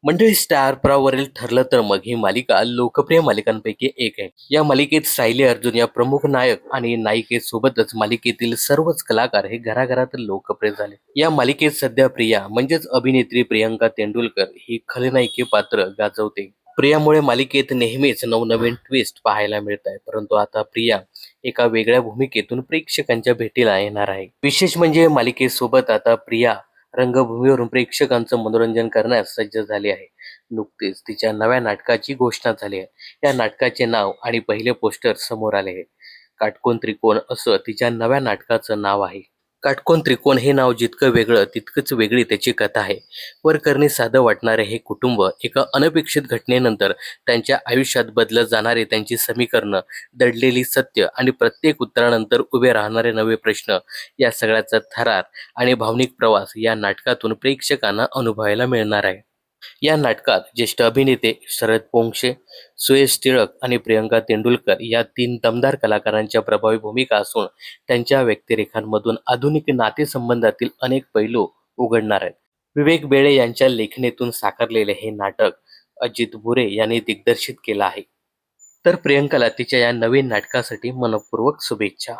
मंडळी स्टार प्रवाहावरील ठरलं तर मग ही मालिका लोकप्रिय मालिकांपैकी एक आहे. या मालिकेत सायली अर्जुन या प्रमुख नायक आणि नायिकेसोबतच मालिकेतील सर्वच कलाकार हे घराघरात लोकप्रिय झाले. या मालिकेत सध्या प्रिया म्हणजेच अभिनेत्री प्रियंका तेंडुलकर ही खलनायिके पात्र गाजवते. प्रियामुळे मालिकेत नेहमीच नवनवीन ट्विस्ट पाहायला मिळत आहे, परंतु आता प्रिया एका वेगळ्या भूमिकेतून प्रेक्षकांच्या भेटीला येणार आहे. विशेष म्हणजे मालिकेसोबत आता प्रिया रंगभूमीवरून प्रेक्षकांचं मनोरंजन करण्यास सज्ज झाली आहे. नुकतीच तिच्या नव्या नाटकाची घोषणा झाली आहे. या नाटकाचे नाव आणि पहिले पोस्टर समोर आले आहे. काटकोन त्रिकोण असं तिच्या नव्या नाटकाचं नाव आहे. काटकोन त्रिकोण हे नाव जितकं वेगळं तितकंच वेगळी त्याची कथा आहे. वरकरणी साधं वाटणारे हे कुटुंब एका अनपेक्षित घटनेनंतर त्यांच्या आयुष्यात बदलत जाणारे त्यांची समीकरणं, दडलेली सत्य आणि प्रत्येक उत्तरानंतर उभे राहणारे नवे प्रश्न, या सगळ्याचा थरार आणि भावनिक प्रवास या नाटकातून प्रेक्षकांना अनुभवायला मिळणार आहे. या नाटकात ज्येष्ठ अभिनेते शरद पोंक्षे, सुयश टिळक आणि प्रियंका तेंडुलकर या तीन दमदार कलाकारांच्या प्रभावी भूमिका असून त्यांच्या व्यक्तिरेखांमधून आधुनिक नातेसंबंधातील अनेक पैलू उघडणार आहेत. विवेक बेळे यांच्या लेखणीतून साकारलेले हे नाटक अजित भुरे यांनी दिग्दर्शित केलं आहे. तर प्रियंकाला तिच्या या नवीन नाटकासाठी मनपूर्वक शुभेच्छा.